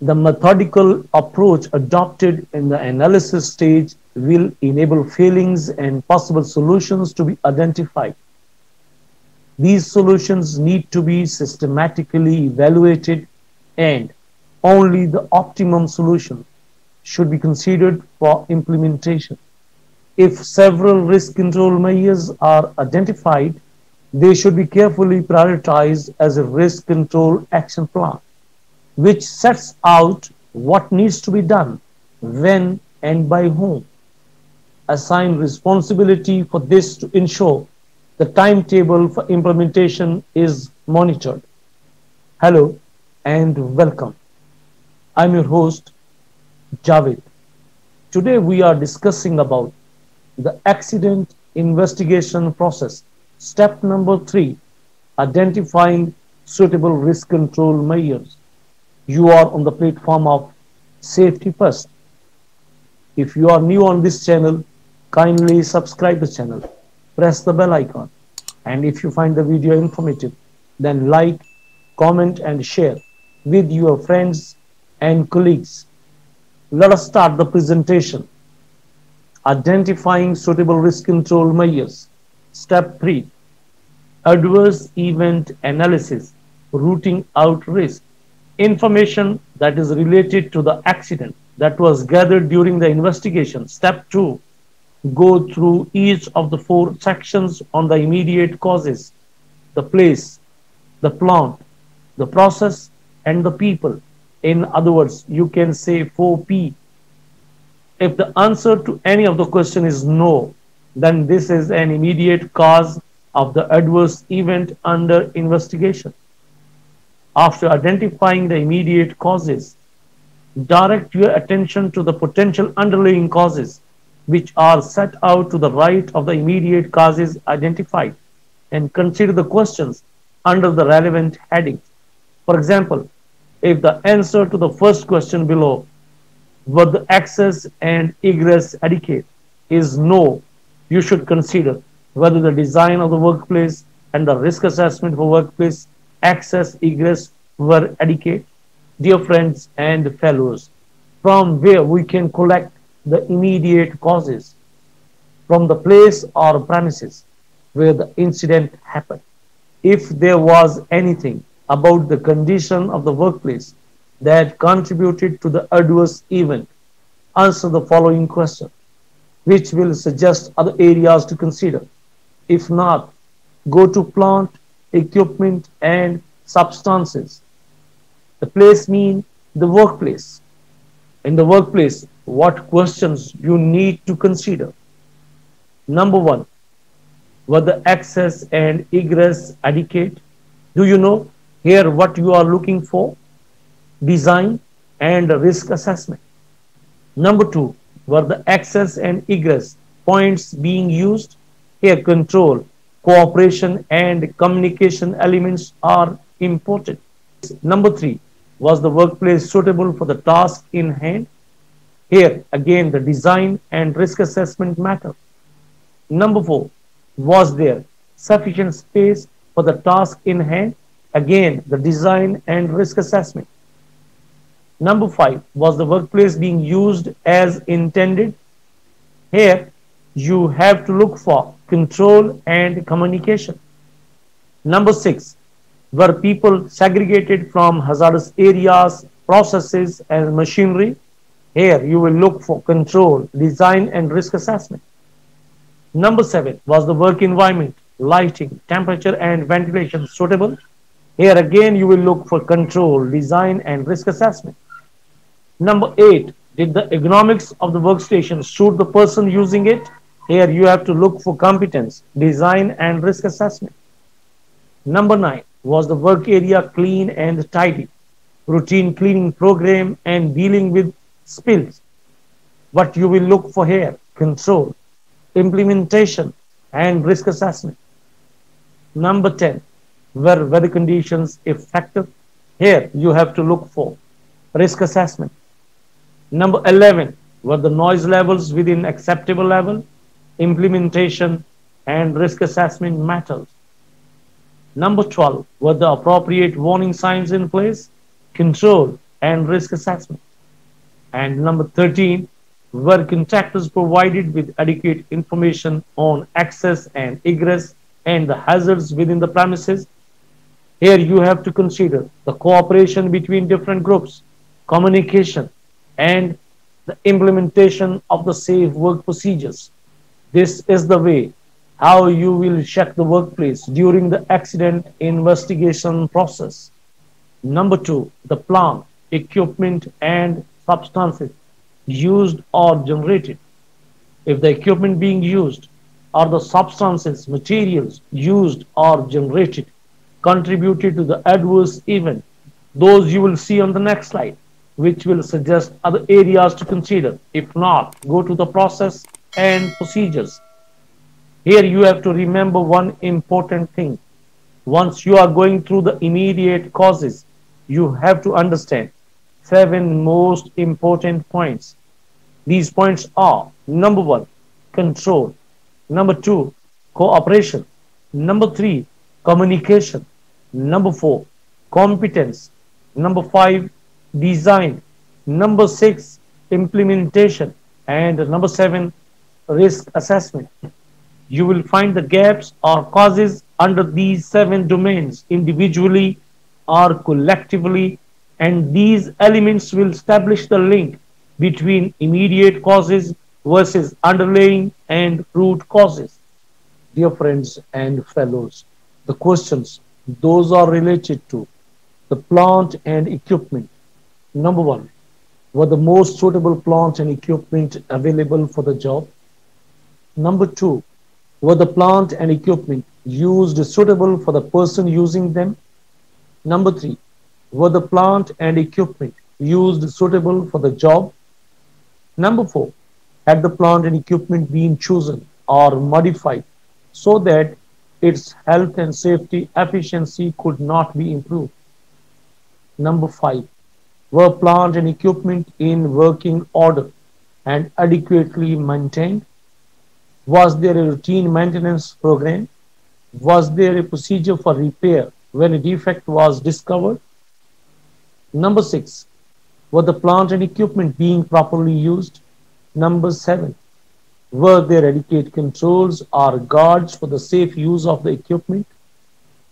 The methodical approach adopted in the analysis stage will enable failings and possible solutions to be identified. These solutions need to be systematically evaluated, and only the optimum solution should be considered for implementation. If several risk control measures are identified, they should be carefully prioritized as a risk control action plan, which sets out what needs to be done, when, and by whom. Assign responsibility for this to ensure the timetable for implementation is monitored. Hello and welcome. I'm your host, Javed. Today we are discussing about the accident investigation process. Step number 3, identifying suitable risk control measures. You are on the platform of Safety First. If you are new on this channel, kindly subscribe the channel, press the bell icon, and if you find the video informative, then like, comment and share with your friends and colleagues. Let us start the presentation. Identifying suitable risk control measures. Step 3, adverse event analysis, rooting out risk. Information that is related to the accident that was gathered during the investigation. Step 2, go through each of the 4 sections on the immediate causes: the place, the plant, the process, and the people. In other words, you can say 4P. If the answer to any of the question is no, then this is an immediate cause of the adverse event under investigation. After identifying the immediate causes, direct your attention to the potential underlying causes, which are set out to the right of the immediate causes identified, and consider the questions under the relevant headings. For example, if the answer to the first question below, were the access and egress adequate, is no, you should consider whether the design of the workplace and the risk assessment for workplace access egress were adequate. Dear friends and fellows, from where we can collect the immediate causes? From the place or premises where the incident happened. If there was anything about the condition of the workplace that contributed to the adverse event, answer the following question, which will suggest other areas to consider. If not, go to plant, equipment, and substances. The place means the workplace. In the workplace, what questions you need to consider? Number 1, were the access and egress adequate? Do you know here what you are looking for? Design and risk assessment. Number 2, were the access and egress points being used? Here control, cooperation and communication elements are important. Number 3, was the workplace suitable for the task in hand? Here again the design and risk assessment matter. Number 4, was there sufficient space for the task in hand? Again the design and risk assessment. Number 5, was the workplace being used as intended? Here you have to look for control and communication. Number 6, were people segregated from hazardous areas, processes, and machinery? Here you will look for control, design, and risk assessment. Number 7, was the work environment, lighting, temperature, and ventilation suitable? Here again you will look for control, design, and risk assessment. Number 8, did the ergonomics of the workstation suit the person using it? Here you have to look for competence, design, and risk assessment. Number 9, was the work area clean and tidy? Routine cleaning program and dealing with spills. What you will look for here? Control, implementation, and risk assessment. Number 10, were weather conditions effective? Here you have to look for risk assessment. Number 11, were the noise levels within acceptable level? Implementation and risk assessment matters. Number 12, were the appropriate warning signs in place? Control, and risk assessment. And number 13, were contractors provided with adequate information on access and egress and the hazards within the premises? Here you have to consider the cooperation between different groups, communication, and the implementation of the safe work procedures. This is the way how you will check the workplace during the accident investigation process. Number two, the plant, equipment, and substances used or generated. If the equipment being used or the substances, materials used or generated contributed to the adverse event, those you will see on the next slide, which will suggest other areas to consider. If not, go to the process and procedures. Here you have to remember one important thing. Once you are going through the immediate causes, you have to understand seven most important points. These points are: number one, control; number two, cooperation; number three, communication; number four, competence; number five, design; number six, implementation; and number seven, risk assessment. You will find the gaps or causes under these seven domains individually or collectively, and these elements will establish the link between immediate causes versus underlying and root causes. Dear friends and fellows, the questions, those are related to the plant and equipment. Number one, were the most suitable plant and equipment available for the job? Number two, were the plant and equipment used suitable for the person using them? Number three, were the plant and equipment used suitable for the job? Number four, had the plant and equipment been chosen or modified so that its health and safety efficiency could not be improved? Number five, were plant and equipment in working order and adequately maintained? Was there a routine maintenance program? Was there a procedure for repair when a defect was discovered? Number six, were the plant and equipment being properly used? Number seven, were there adequate controls or guards for the safe use of the equipment?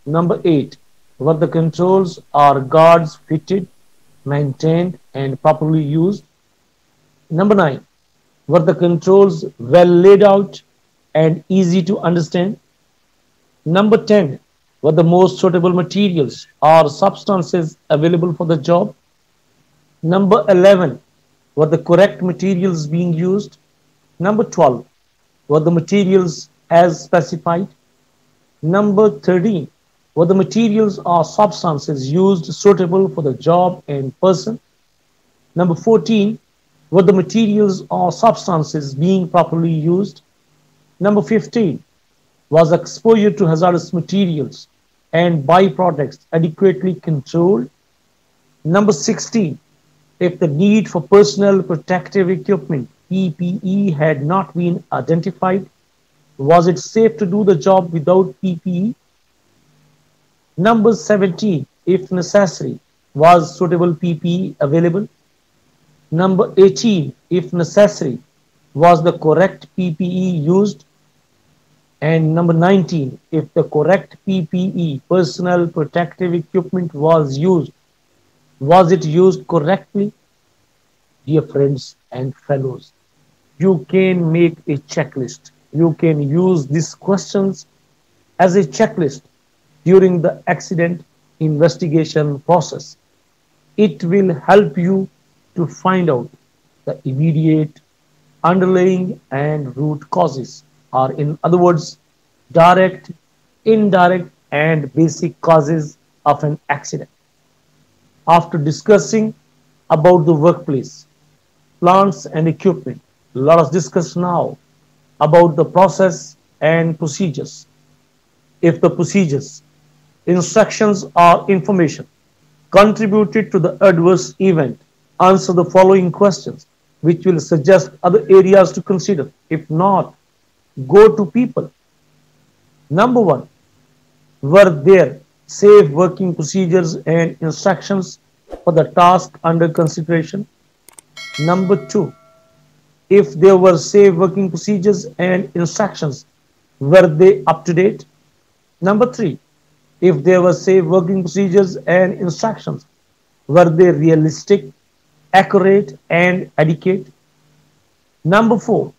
Number eight, were the controls or guards fitted, maintained, and properly used? Number nine, were the controls well laid out and easy to understand? Number 10, were the most suitable materials or substances available for the job? Number 11, were the correct materials being used? Number 12, were the materials as specified? Number 13, were the materials or substances used suitable for the job and person? Number 14, were the materials or substances being properly used? Number 15, was exposure to hazardous materials and byproducts adequately controlled? Number 16, if the need for personal protective equipment (PPE) had not been identified, was it safe to do the job without PPE? Number 17, if necessary, was suitable PPE available? Number 18, if necessary, was the correct PPE used? And number 19, if the correct PPE, personal protective equipment, was used, was it used correctly? Dear friends and fellows, you can make a checklist. You can use these questions as a checklist during the accident investigation process. It will help you to find out the immediate, underlying, and root causes, or in other words, direct, indirect, and basic causes of an accident. After discussing about the workplace, plants and equipment, let us discuss now about the process and procedures. If the procedures, instructions, or information contributed to the adverse event, answer the following questions, which will suggest other areas to consider. If not, go to people. Number one, were there safe working procedures and instructions for the task under consideration. Number two, if there were safe working procedures and instructions, were they up to date? Number three, if there were safe working procedures and instructions, were they realistic, accurate, and adequate? Number four,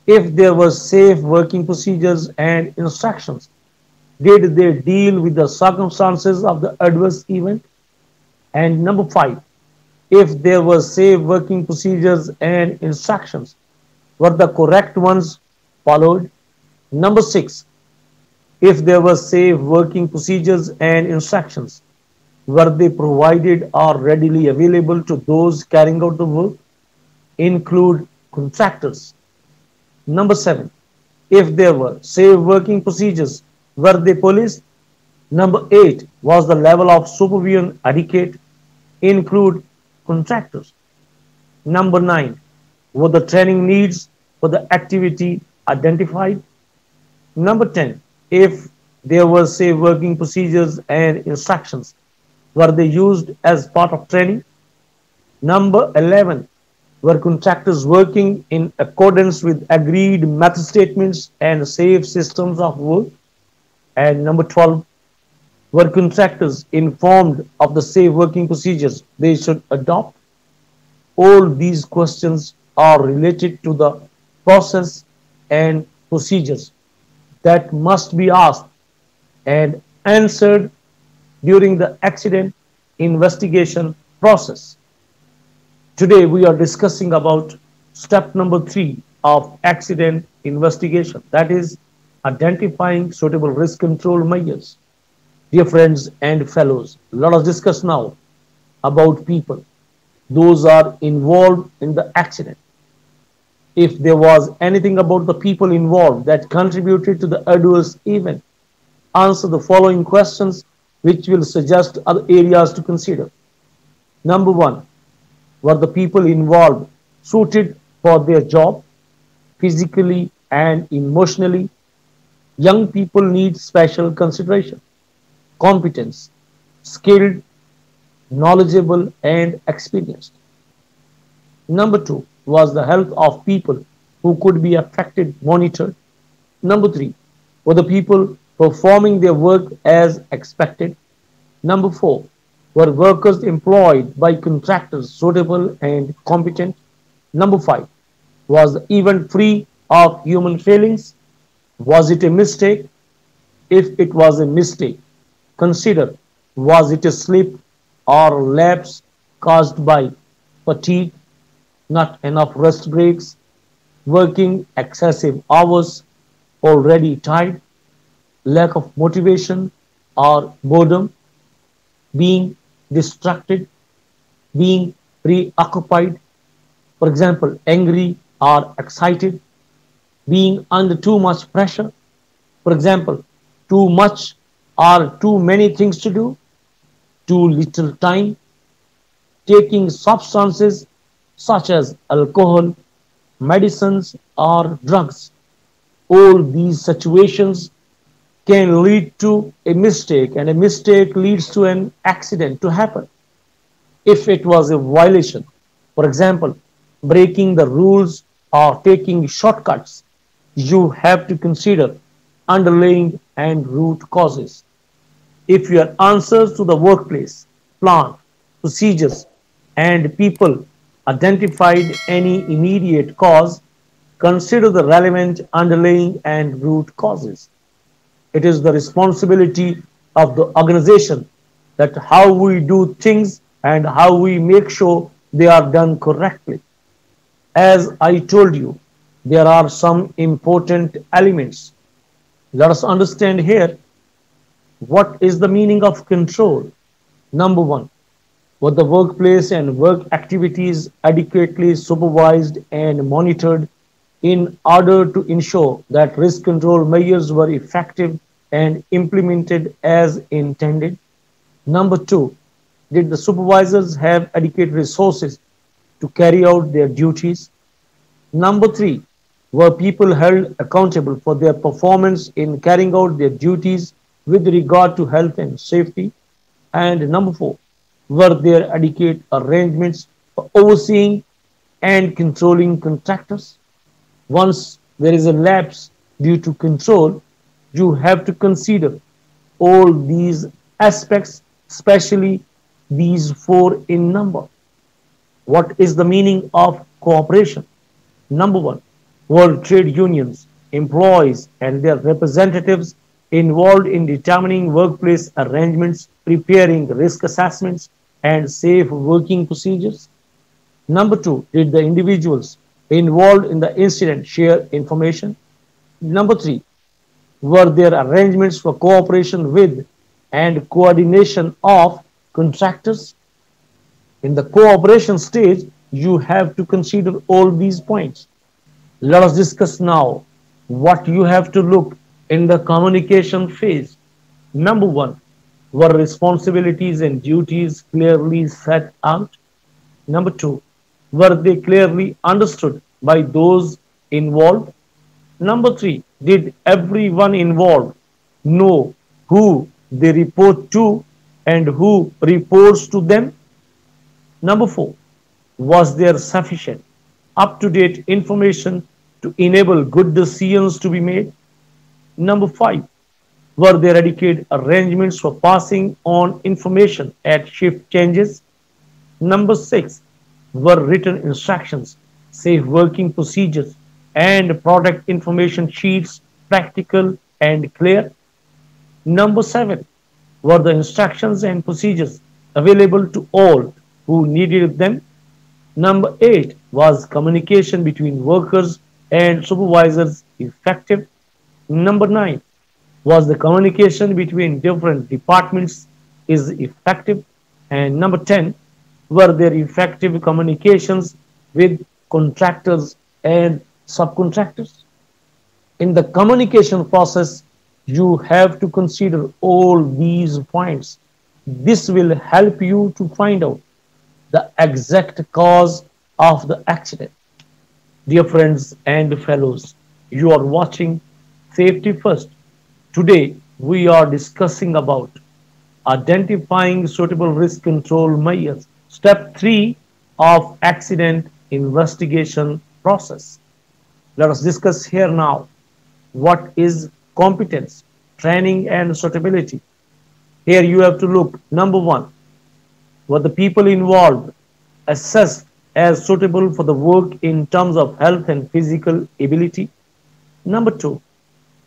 if there were safe working procedures and instructions, did they deal with the circumstances of the adverse event? And number five, if there were safe working procedures and instructions, were the correct ones followed? Number six, if there were safe working procedures and instructions, were they provided or readily available to those carrying out the work? Include contractors. Number seven, if there were safe working procedures, were they policed? Number eight, was the level of supervision adequate? Include contractors. Number nine, were the training needs for the activity identified? Number 10, if there were safe working procedures and instructions, were they used as part of training? Number 11, were contractors working in accordance with agreed method statements and safe systems of work? And number 12, were contractors informed of the safe working procedures they should adopt? All these questions are related to the process and procedures that must be asked and answered during the accident investigation process. Today we are discussing about step number 3 of accident investigation, that is identifying suitable risk control measures. Dear friends and fellows, let us discuss now about people. Those are involved in the accident. If there was anything about the people involved that contributed to the adverse event, answer the following questions which will suggest other areas to consider. Number 1, were the people involved suited for their job, physically and emotionally? Young people need special consideration, competence, skilled, knowledgeable, and experienced. Number 2, was the health of people who could be affected monitored? Number 3, were the people performing their work as expected? Number 4, were workers employed by contractors suitable and competent? Number 5, was the event free of human failings? Was it a mistake? If it was a mistake, consider, was it a slip or lapse caused by fatigue, not enough rest breaks, working excessive hours, already tired, lack of motivation or boredom, being distracted, being preoccupied, for example, angry or excited, being under too much pressure, for example, too much or too many things to do, too little time, taking substances such as alcohol, medicines, or drugs. All these situations can lead to a mistake, and a mistake leads to an accident to happen. If it was a violation, for example, breaking the rules or taking shortcuts, you have to consider underlying and root causes. If your answers to the workplace, plant, procedures, and people identified any immediate cause, consider the relevant underlying and root causes. It is the responsibility of the organization that how we do things and how we make sure they are done correctly. As I told you, there are some important elements. Let us understand here what is the meaning of control. Number 1, were the workplace and work activities adequately supervised and monitored in order to ensure that risk control measures were effective and implemented as intended? Number 2, did the supervisors have adequate resources to carry out their duties? Number 3, were people held accountable for their performance in carrying out their duties with regard to health and safety? And number 4, Were there adequate arrangements for overseeing and controlling contractors? Once there is a lapse due to control, you have to consider all these aspects, especially these four in number. What is the meaning of cooperation? Number one, World Trade Unions, employees and their representatives involved in determining workplace arrangements, preparing risk assessments, and safe working procedures. Number two, did the individuals involved in the incident share information? Number three, were there arrangements for cooperation with and coordination of contractors? In the cooperation stage, you have to consider all these points. Let us discuss now what you have to look in the communication phase. Number one, were responsibilities and duties clearly set out? Number two, were they clearly understood by those involved? Number three, did everyone involved know who they report to and who reports to them? Number four, was there sufficient up to date information to enable good decisions to be made? Number five, were there adequate arrangements for passing on information at shift changes? Number six, were written instructions, safe working procedures, and product information sheets practical and clear? Number seven, were the instructions and procedures available to all who needed them? Number eight, was communication between workers and supervisors effective? Number nine, was the communication between different departments is effective? And number 10, were there effective communications with contractors and subcontractors? In the communication process, you have to consider all these points. This will help you to find out the exact cause of the accident. Dear friends and fellows, you are watching Safety First. Today, we are discussing about identifying suitable risk control measures. Step 3 of accident investigation process. Let us discuss here now what is competence, training, and suitability. Here you have to look. Number one, were the people involved assessed as suitable for the work in terms of health and physical ability? Number two,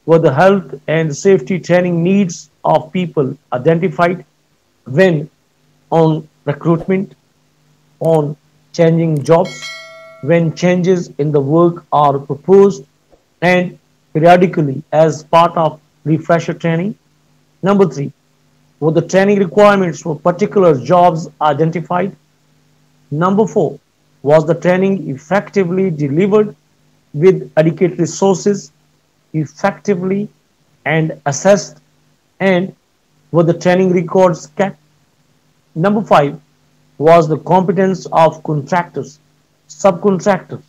were the health and safety training needs of people identified when on recruitment, on changing jobs, when changes in the work are proposed, and periodically as part of refresher training? Number three, were the training requirements for particular jobs identified? Number four, was the training effectively delivered with adequate resources, effectively and assessed, and were the training records kept? Number five, was the competence of contractors, subcontractors,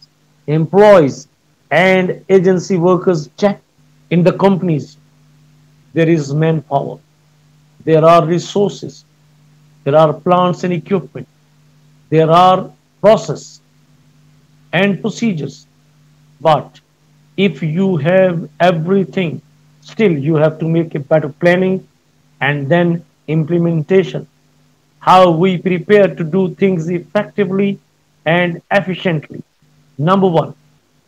employees, and agency workers checked? In the companies, there is manpower, there are resources, there are plants and equipment, there are process and procedures. But if you have everything, still you have to make a better planning and then implementation. How we prepare to do things effectively and efficiently. Number one,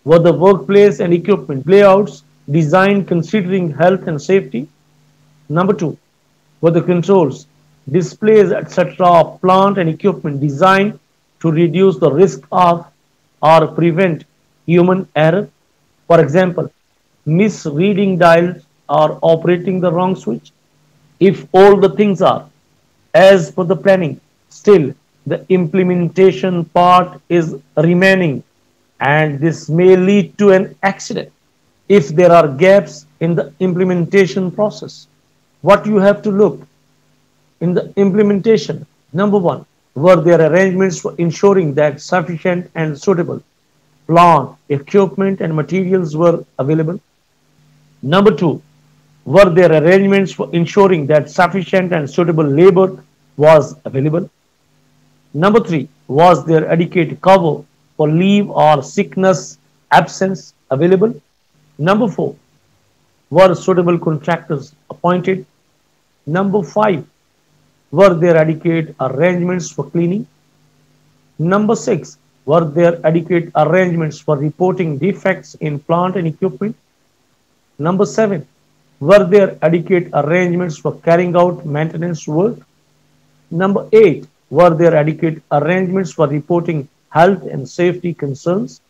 were the workplace and equipment layouts designed considering health and safety? Number two, were the controls, displays, etc. of plant and equipment designed to reduce the risk of or prevent human error? For example, misreading dials or operating the wrong switch. If all the things are as per the planning, still the implementation part is remaining, and this may lead to an accident if there are gaps in the implementation process. What you have to look in the implementation. Number one, were there arrangements for ensuring that sufficient and suitable plant, equipment, and materials were available? Number two, were there arrangements for ensuring that sufficient and suitable labor was available? Number three, was there adequate cover for leave or sickness absence available? Number four, were suitable contractors appointed? Number five, were there adequate arrangements for cleaning? Number six, were there adequate arrangements for reporting defects in plant and equipment? Number seven, were there adequate arrangements for carrying out maintenance work? Number eight, were there adequate arrangements for reporting health and safety concerns?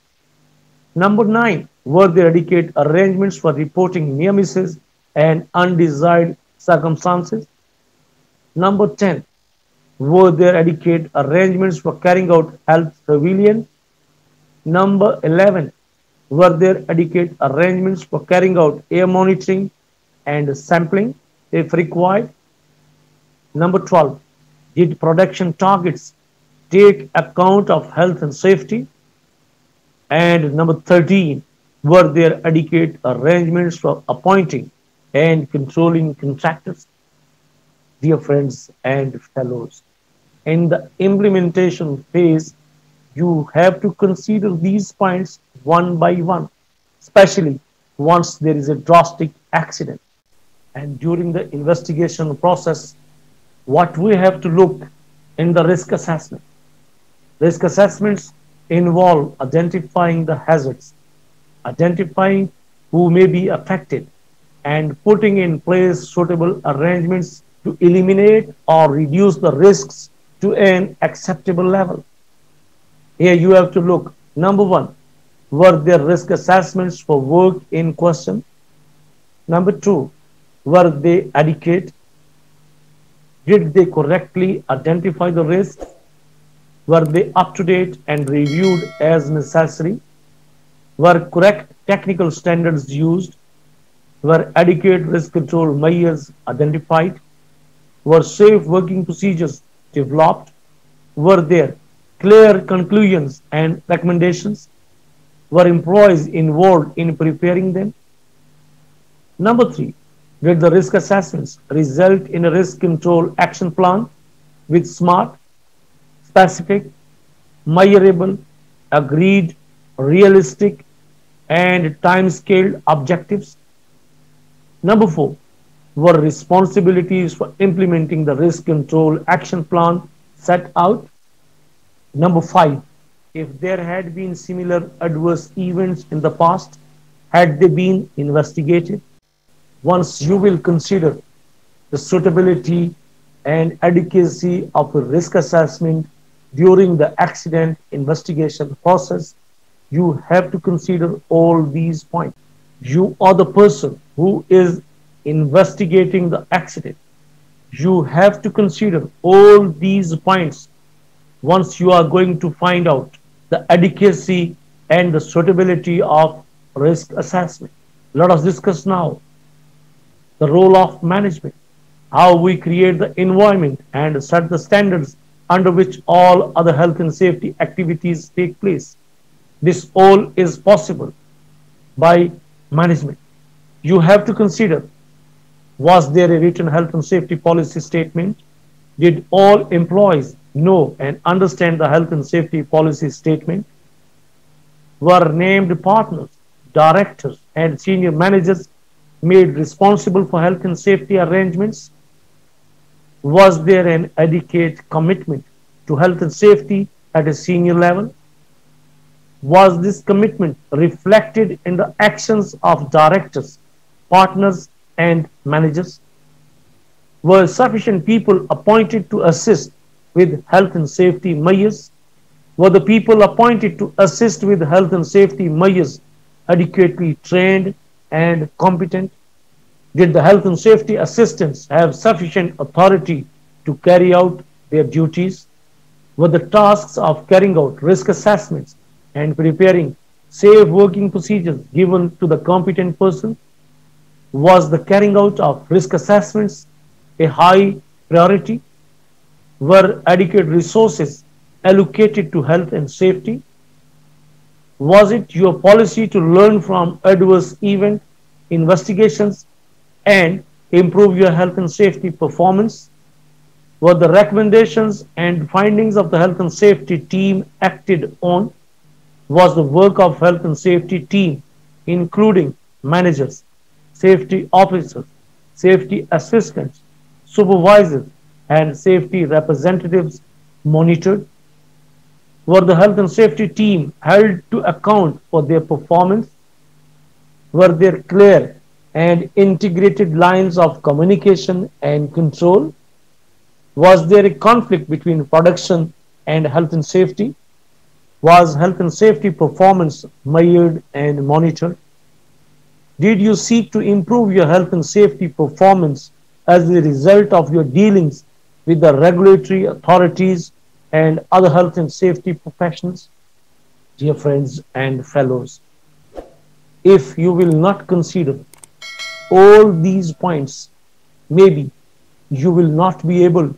Number nine, were there adequate arrangements for reporting near misses and undesired circumstances? Number 10, were there adequate arrangements for carrying out health surveillance? Number 11, were there adequate arrangements for carrying out air monitoring and sampling if required? Number 12, did production targets take account of health and safety? And number 13, were there adequate arrangements for appointing and controlling contractors? Dear friends and fellows, in the implementation phase, you have to consider these points one by one, especially once there is a drastic accident. And during the investigation process, what we have to look in the risk assessment. Risk assessments involve identifying the hazards, identifying who may be affected, and putting in place suitable arrangements to eliminate or reduce the risks to an acceptable level. Here you have to look. Number one, were there risk assessments for work in question? Number two, were they adequate? Did they correctly identify the risks? Were they up to date and reviewed as necessary? Were correct technical standards used? Were adequate risk control measures identified? Were safe working procedures developed? Were there clear conclusions and recommendations? Were employees involved in preparing them? Number three, did the risk assessments result in a risk control action plan with SMART, specific, measurable, agreed, realistic, and time-scaled objectives? Number four, were responsibilities for implementing the risk control action plan set out? Number five, if there had been similar adverse events in the past, had they been investigated? Once you will consider the suitability and adequacy of a risk assessment during the accident investigation process, you have to consider all these points. You are the person who is investigating the accident. You have to consider all these points once you are going to find out the adequacy and the suitability of risk assessment. Let us discuss now the role of management, how we create the environment and set the standards under which all other health and safety activities take place. This all is possible by management. You have to consider, was there a written health and safety policy statement? Did all employees know and understand the health and safety policy statement? Were named partners, directors, and senior managers made responsible for health and safety arrangements? Was there an adequate commitment to health and safety at a senior level? Was this commitment reflected in the actions of directors, partners, and managers? Were sufficient people appointed to assist with health and safety measures? Were the people appointed to assist with health and safety measures adequately trained and competent? Did the health and safety assistants have sufficient authority to carry out their duties? Were the tasks of carrying out risk assessments and preparing safe working procedures given to the competent person? Was the carrying out of risk assessments a high priority? Were adequate resources allocated to health and safety? Was it your policy to learn from adverse event investigations and improve your health and safety performance? Were the recommendations and findings of the health and safety team acted on? Was the work of health and safety team, including managers, safety officers, safety assistants, supervisors, and safety representatives, monitored? Were the health and safety team held to account for their performance? Were there clear and integrated lines of communication and control? Was there a conflict between production and health and safety? Was health and safety performance measured and monitored? Did you seek to improve your health and safety performance as a result of your dealings with the regulatory authorities and other health and safety professionals? Dear friends and fellows, if you will not consider all these points, maybe you will not be able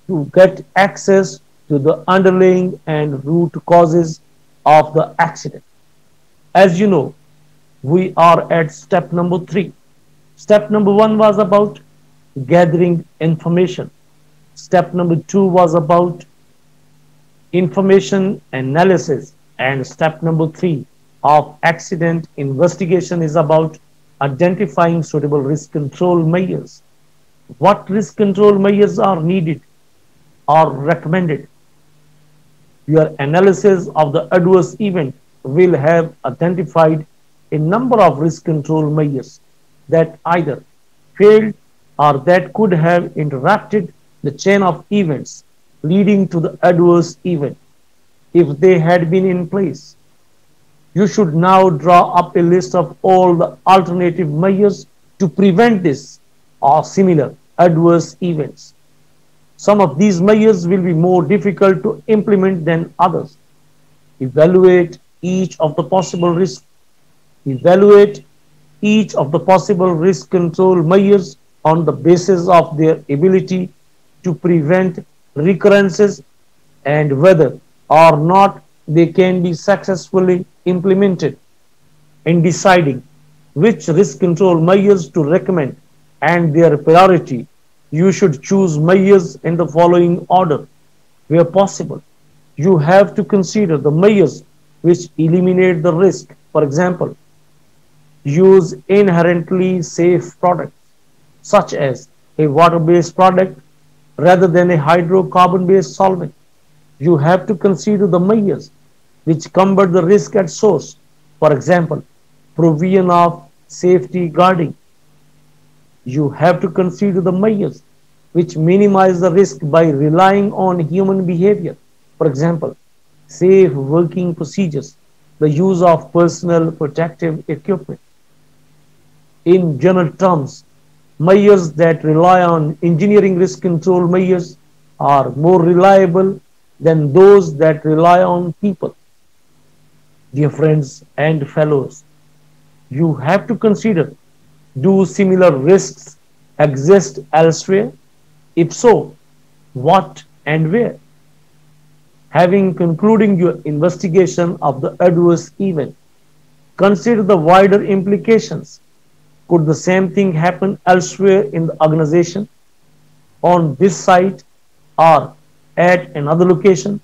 to get access to the underlying and root causes of the accident. As you know, we are at step number 3. Step number 1 was about gathering information. Step number 2 was about information analysis. And step number 3 of accident investigation is about identifying suitable risk control measures. What risk control measures are needed or recommended? Your analysis of the adverse event will have identified a number of risk control measures that either failed or that could have interrupted the chain of events leading to the adverse event. If they had been in place, you should now draw up a list of all the alternative measures to prevent this or similar adverse events. Some of these measures will be more difficult to implement than others. Evaluate each of the possible risks. Evaluate each of the possible risk control measures on the basis of their ability to prevent recurrences and whether or not they can be successfully implemented. In deciding which risk control measures to recommend and their priority, you should choose measures in the following order. Where possible, you have to consider the measures which eliminate the risk. For example, use inherently safe products, such as a water-based product rather than a hydrocarbon-based solvent. You have to consider the measures which combat the risk at source. For example, provision of safety guarding. You have to consider the measures which minimize the risk by relying on human behavior. For example, safe working procedures, the use of personal protective equipment. In general terms, measures that rely on engineering risk control measures are more reliable than those that rely on people. Dear friends and fellows, you have to consider, do similar risks exist elsewhere? If so, what and where? Having concluding your investigation of the adverse event, consider the wider implications. Could the same thing happen elsewhere in the organization, on this site, or at another location?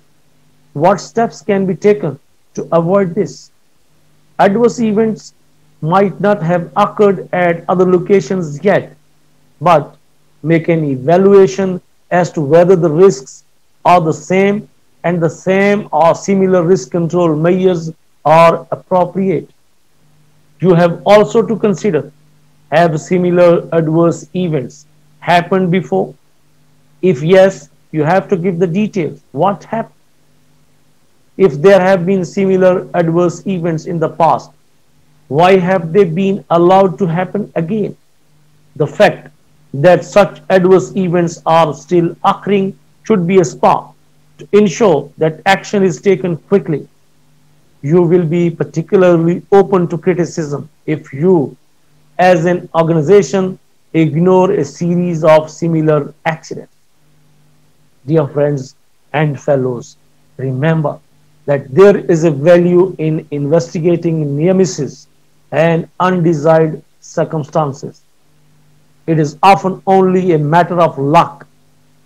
What steps can be taken to avoid this? Adverse events might not have occurred at other locations yet, but make an evaluation as to whether the risks are the same and the same or similar risk control measures are appropriate. You have also to consider, have similar adverse events happened before? If yes, you have to give the details. What happened? If there have been similar adverse events in the past, why have they been allowed to happen again? The fact that such adverse events are still occurring should be a spark to ensure that action is taken quickly. You will be particularly open to criticism if you, as an organization, ignore a series of similar accidents. Dear friends and fellows, remember that there is a value in investigating near misses and undesired circumstances. It is often only a matter of luck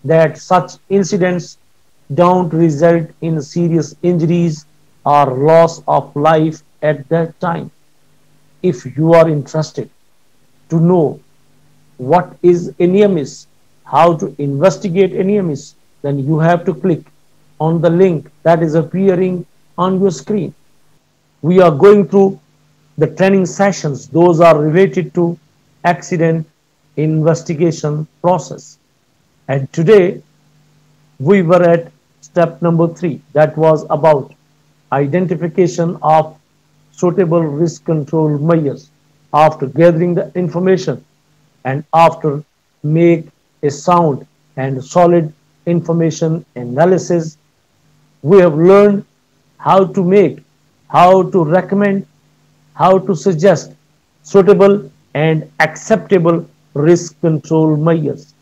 that such incidents don't result in serious injuries or loss of life at that time. If you are interested to know what is a near miss, how to investigate a near miss, then you have to click on the link that is appearing on your screen. We are going through the training sessions, those are related to accident investigation process. And today we were at step number 3, that was about identification of suitable risk control measures. After gathering the information and after make a sound and solid information analysis, we have learned how to make, how to recommend, how to suggest suitable and acceptable risk control measures.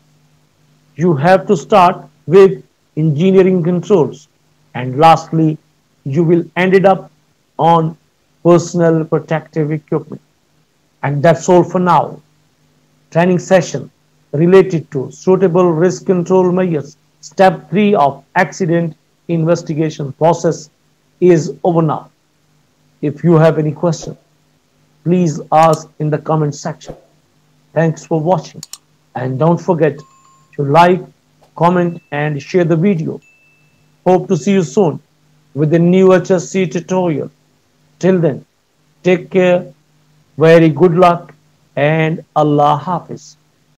You have to start with engineering controls, and lastly you will end it up on personal protective equipment. And that's all for now. Training session related to suitable risk control measures, step 3 of accident investigation process, is over now. If you have any question, please ask in the comment section. Thanks for watching, and don't forget to like, comment and share the video. Hope to see you soon with a new HSC tutorial. Till then, take care, very good luck, and Allah Hafiz.